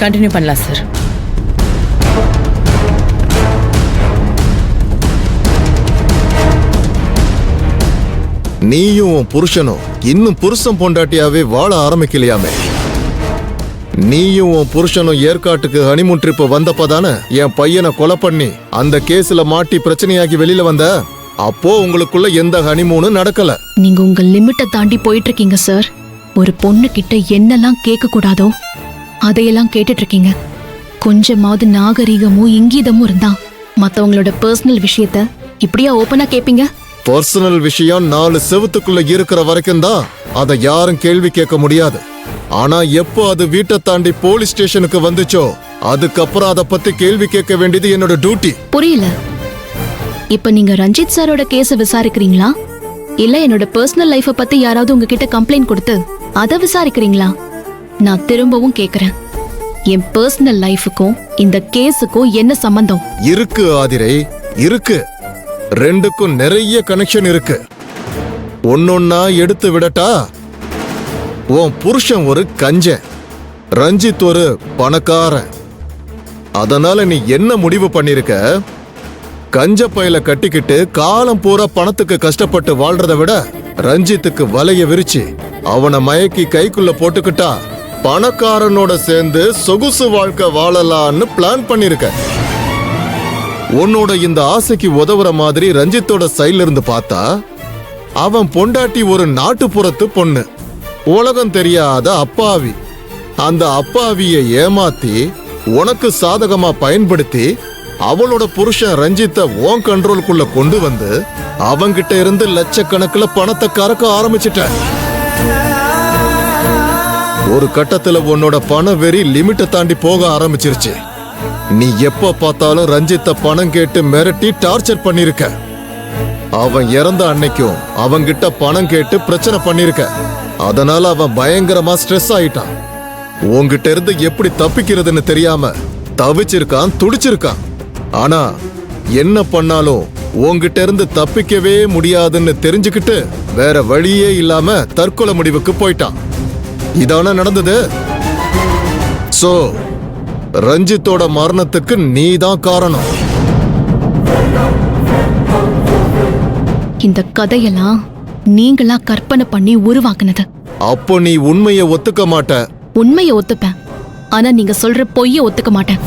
Continue பண்ணலாம் sir. நீயும் உன் புருஷனும் இன்னும் புருஷன் பொண்டாட்டியாவே வாழ ஆரம்பிக்கலையாமே. நீயும் உன் புருஷனும் ஏற்காட்டுக்கு ஹனிமூன் ட்ரிப் வந்தப்பதானே என் பையனை கொலை பண்ணி அந்த கேஸ்ல மாட்டி பிரச்சனையாகி வெளியில வந்த. அப்போ உங்களுக்குள்ள எந்த ஹனிமூனும் நடக்கல. நீங்க உங்க லிமிட்டை தாண்டி போயிட்டு இருக்கீங்க சார். ஒரு பொண்ணு கிட்ட என்னெல்லாம் கேட்க கூடாதோ அதையெல்லாம் கேட்டுட்டு இருக்கீங்க. கொஞ்சமாவது நாகரீகமும் இங்கீதமும் இருந்தா மத்தவங்களோட பர்சனல் விஷயத்த இப்படியா ஓபனா கேப்பீங்க? பர்சனல் விஷயம் 4 செவுத்துக்குள்ள இருக்கிற வரைக்கும் தான் அதை யாரும் கேள்வி கேட்க முடியாது. ஆனா எப்போ அது வீட்டை தாண்டி போலீஸ் ஸ்டேஷனுக்கு வந்துச்சோ அதுக்கப்புறம் அதை பத்தி கேள்வி கேட்க வேண்டியது என்னோட டியூட்டி. புரியல. இப்ப நீங்க ரஞ்சித் சாரோட கேஸ விசாரிக்கிறீங்களா இல்ல என்னோட பர்சனல் லைஃப பத்தி யாராவது உங்ககிட்ட கம்ப்ளைண்ட் கொடுத்து அதை விசாரிக்கிறீங்களா? நான் திரும்பவும் கேக்குறேன், என் பர்சனல் லைஃபுக்கும் இந்த கேஸுக்கும் என்ன சம்பந்தம் இருக்கு? ஆதிரை, இருக்கு. ரெண்டுக்கும் நிறைய கனெக்ஷன் இருக்கு. ஒன்னொன்னா எடுத்து விடட்டா? உன் புருஷன் ஒரு கஞ்சன், ரஞ்சித் ஒரு பணக்காரன். அதனால நீ என்ன முடிவு பண்ணிருக்க? கஞ்ச பையில கட்டிக்கிட்டு காலம் பூரா பணத்துக்கு கஷ்டப்பட்டு வாழ்றத விட ரஞ்சித்துக்கு வலைய விரிச்சு அவனை மயக்கி கைக்குள்ள போட்டுக்கிட்டா பணக்காரனோட சேர்ந்து சொகுசு வாழ்க்கை வாழலான்னு பிளான் பண்ணிருக்க. உன்னோட இந்த ஆசைக்கு உதவுற மாதிரி ரஞ்சித்தோட சைட்ல இருந்து பார்த்தா அவன் பொண்டாட்டி ஒரு நாட்டுப்புறத்து பொண்ணு, உலகம் தெரியாத அப்பாவி. அந்த அப்பாவிய ஏமாத்தி உனக்கு சாதகமா பயன்படுத்தி அவளோட புருஷன் ரஞ்சித்த உன் கண்ட்ரோலுக்குள்ள கொண்டு வந்து அவங்கிட்ட இருந்து லட்சக்கணக்கில் பணத்தை கறக்க ஆரம்பிச்சிட்ட. ஒரு கட்டத்துல உன்னோட பண வெறி லிமிட்டை தாண்டி போக ஆரம்பிச்சிருச்சு. நீ எப்ப பார்த்தாலும் ரஞ்சித்த பணம் கேட்டு மிரட்டி டார்ச்சர் பண்ணிருக்க. அவன் இறந்த அன்னைக்கும் அவங்கிட்ட பணம் கேட்டு பிரச்சனை பண்ணிருக்க. அதனால அவன் பயங்கரமா ஸ்ட்ரெஸ் ஆயிட்டான். உன்கிட்ட இருந்து எப்படி தப்பிக்கிறதுன்னு தெரியாம தவிச்சிருக்கான், துடிச்சிருக்கான். ஆனா என்ன பண்ணாலும் உன்கிட்ட இருந்து தப்பிக்கவே முடியாதுன்னு தெரிஞ்சுக்கிட்டு வேற வழியே இல்லாம தற்கொலை முடிவுக்கு போயிட்டான். இதான நடந்தது. சோ ரஞ்சித்தோட மரணத்துக்கு நீதான் காரணம். இந்த கதையெல்லாம் நீங்களா கற்பனை பண்ணி உருவாக்குனது. அப்போ நீ உண்மையை ஒத்துக்க மாட்ட? உண்மையை ஒத்துப்பேன், ஆனா நீங்க சொல்ற பொய்ய ஒத்துக்க மாட்டேன்.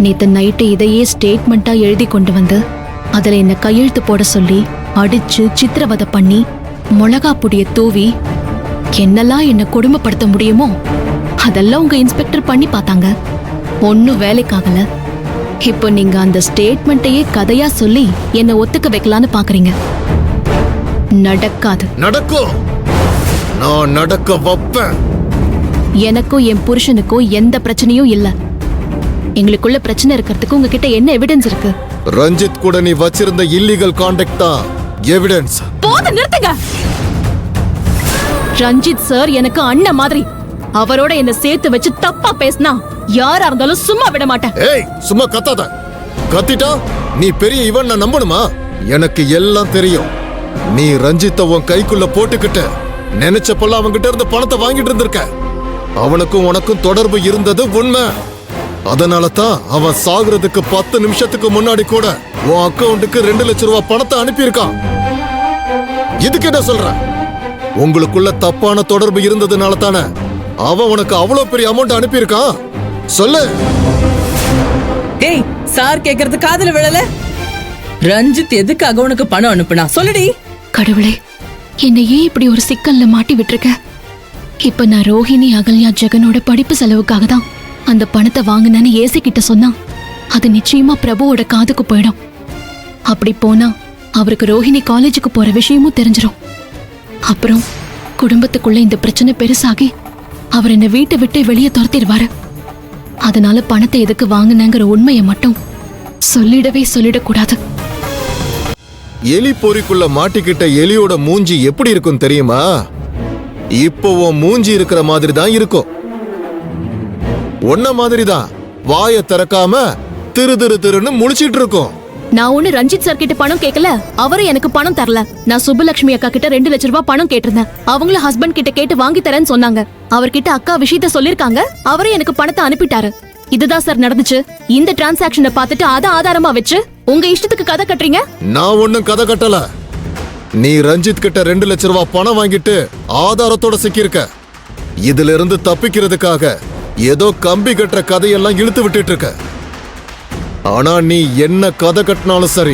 நேத்து நைட்டு இதையே ஸ்டேட்மெண்டா எழுதி கொண்டு வந்து அதுல என்ன கையெழுத்து போட சொல்லி அடிச்சு சித்திரவதை பண்ணி மிளகா பொடிய தூவி என்னெல்லாம் என்ன கொடுமைப்படுத்த முடியுமோ அதெல்லாம் உங்க இன்ஸ்பெக்டர் பண்ணி பார்த்தாங்க. ஒன்னும் வேலைக்காகல. இப்போ நீங்க அந்த ஸ்டேட்மெண்ட்டையே கதையா சொல்லி என்ன ஒத்துக்க வைக்கலான்னு பாக்குறீங்க. நடக்காது. நடக்கும். நான் நடக்க வைப்பேன். எனக்கும் என் புருஷனுக்கும் எந்த பிரச்சனையும் இல்ல. எங்களுக்குள்ள பிரச்சனை இருக்கிறதுக்கு உங்ககிட்ட என்ன எவிடன்ஸ் இருக்கு? ரஞ்சித் கூட நீ வச்சிருந்த இல்லீகல் கான்டாக்ட் தான் எவிடன்ஸ். போத நிறுத்துங்க. ரஞ்சித் சார் எனக்கு அண்ணன் மாதிரி. அவரோட என்ன சேர்த்து வச்சு தப்பா பேசினா யாரா இருந்தாலும் சும்மா விட மாட்டேன். ஏய், சும்மா கத்தாத. கத்திட்டா நீ பெரிய இவன் நான் நம்பணுமா? எனக்கு எல்லாம் தெரியும். நீ ரஞ்சித்த உன் கைக்குள்ள போட்டுக்கிட்ட நினைச்சப்பெல்லாம் அவன்கிட்ட இருந்து பணத்தை வாங்கிட்டு இருந்திருக்க. அவனுக்கும் உனக்கும் தொடர்பு இருந்தது உண்மை. அதனால தான் அவன் சாகுறதுக்கு 10 நிமிஷத்துக்கு முன்னாடி கூட உன் அக்கவுண்ட்டுக்கு 2 லட்சம் ரூபாய் பணத்தை அனுப்பியிருக்கான். இதுக்கு என்ன சொல்ற? உங்களுக்குள்ள தப்பான தொடர்பு இருந்ததுனால தானே அவன் உனக்கு அவ்வளவு பெரிய அமௌண்ட் அனுப்பியிருக்கான். சொல்லு. டேய், சார் கேக்குறது காதுல விழல? ரஞ்சித் எதுக்காக உனக்கு பணம் அனுப்புனா சொல்லுடி. கடவுளே, என்னை ஏன் இப்படி ஒரு சிக்கல்ல மாட்டி விட்டுருக்க? இப்ப நான் ரோஹிணி, அகல்யா, ஜெகனோட படிப்பு செலவுக்காக தான் அந்த பணத்தை வாங்கினேன்னு ஏசி கிட்ட சொன்னா அது நிச்சயமா பிரபுவோட காதுக்கு போயிடும். அப்படி போனா அவருக்கு ரோஹிணி காலேஜுக்கு போற விஷயமும் தெரிஞ்சிடும். அப்புறம் குடும்பத்துக்குள்ள இந்த பிரச்சனை பெருசாகி அவர் என்ன வீட்டை விட்டு வெளியே துரத்திடுவாரு. அதனால பணத்தை எதுக்கு வாங்கினேங்கிற உண்மையை மட்டும் சொல்லிடக்கூடாது. எலி பொறிக்குள்ள மாட்டிக்கிட்ட எலியோட மூஞ்சி எப்படி இருக்கும் தெரியுமா? இப்போ உன் மூஞ்சி இருக்கிற மாதிரி தான் இருக்கும். ஒன்ன மாதிரி தான் வாயை திறக்காம திரு திருன்னு முழிச்சிட்டு இருக்கும். நான் ஒண்ணு ரஞ்சித் சார் கிட்ட பணம் கேட்கல, அவரும் எனக்கு பணம் தரல. நான் சுப்புலட்சுமி அக்கா கிட்ட 2 லட்சம் ரூபாய் பணம் கேட்டிருந்தேன். அவங்களும் ஹஸ்பண்ட் கிட்ட கேட்டு வாங்கி தரேன்னு சொன்னாங்க. அவர்கிட்ட அக்கா விஷயத்த சொல்லிருக்காங்க, அவரே எனக்கு பணத்தை அனுப்பிட்டாரு. இதுதான் சார் நடந்துச்சு. இந்த டிரான்சாக்ஷனை பார்த்துட்டு அதை ஆதாரமா வச்சு உங்க இஷ்டத்துக்கு கதை கட்டுறீங்க. நான் ஒண்ணும் கதை கட்டல. நீ ரஞ்சித் கிட்ட 2 லட்சம் ரூபாய் பணம் வாங்கிட்டு ஆதாரத்தோட சிக்கியிருக்க. இதுல இருந்து தப்பிக்கிறதுக்காக ஏதோ கம்பி கட்டுற கதையெல்லாம் இழுத்து விட்டுட்டு இருக்க. ஆனா நீ என்ன கதை கட்டினாலும் சரி,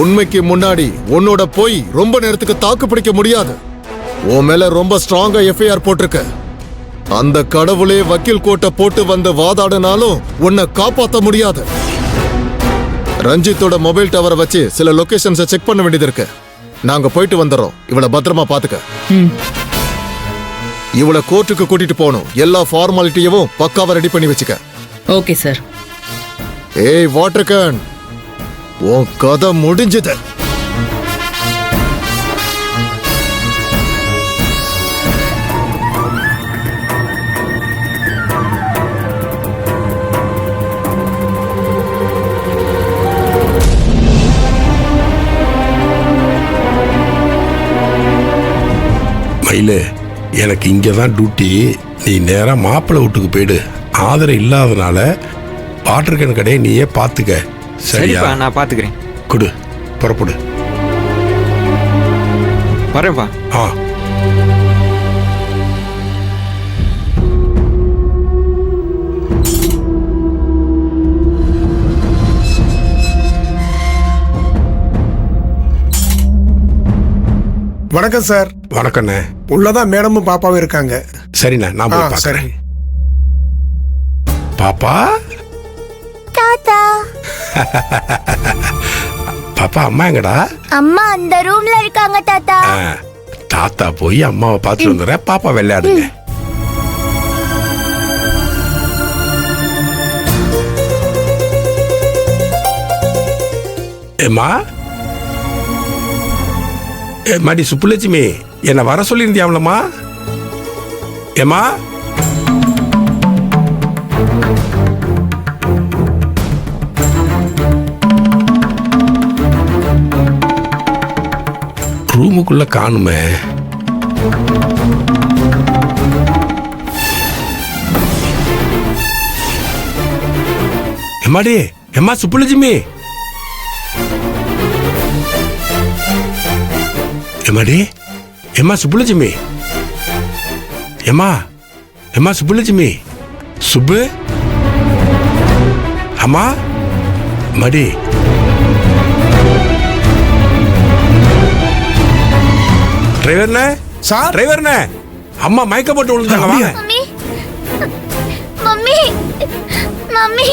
உண்மைக்கு முன்னாடி உன்னோட போய் ரொம்ப நேரத்துக்கு தாக்கு பிடிக்க முடியாது. உன் மேல ரொம்ப ஸ்ட்ராங்கா எஃப்ஐஆர் போட்டிருக்க. அந்த கடவுளே வக்கீல் கோட்டை போட்டு வந்து வாதாடினாலும் உன்னை காப்பாத்த முடியாது. ரஞ்சித்தோட மொபைல் டவரை வச்சு சில லொகேஷன்ஸை செக் பண்ண வேண்டியது இருக்கு. நாங்க போயிட்டு வந்துடுறோம். இவளை பத்திரமா பாத்துக்க. இவளை கோர்ட்டுக்கு கூட்டிட்டு போகணும். எல்லா ஃபார்மாலிட்டியவும் பக்காவா ரெடி பண்ணி வச்சுக்க. Okay sir. ஏய் வாட்டர் கேன், உன் கதை முடிஞ்சது. மயிலு, எனக்கு இங்கே தான் டியூட்டி. நீ நேராக மாப்பிள்ளை வீட்டுக்கு போயிடு. ஆதரவு இல்லாதனால வாட்டர் கேன் கடையை நீயே பார்த்துக்க. சரியா? சரிப்பா, நான் பார்த்துக்கிறேன். கொடு, புறப்படு. வரேன்ப்பா. ஆ. வணக்கம் சார். வணக்கண்ணே. உள்ளதான் மேடமும் பாப்பாவும் இருக்காங்க. சரிண்ணே, நான் போய் சரி. பார்க்குறேன். பாப்பா, தாத்தா, பாப்பா அம்மா எங்கடா? அம்மா அந்த ரூம்ல இருக்காங்க தாத்தா. ஆ, தாத்தா போய் அம்மாவை பார்த்துட்டு வந்துடுறேன். பாப்பா விளையாடுங்க. ஏம்மா, ஏம்மாடி சுப்புலட்சுமி, என்னை வர சொல்லியிருந்தியாம்லம்மா? ஏம்மா, ரூமுக்குள்ள காணுமே. எம்மாடி, எம்மா சுப்புலட்சுமி, எம்மாடி, எம்மா சுப்புலட்சுமி, எம்மா, எம்மா சுப்புலட்சுமி, சுப்பு, அம்மா, மடி. டிரைவர்னே, சார். டிரைவர்னே, அம்மா மயக்க போட்டு விழுந்தாங்க. வாங்க. Mummy, mummy, mummy.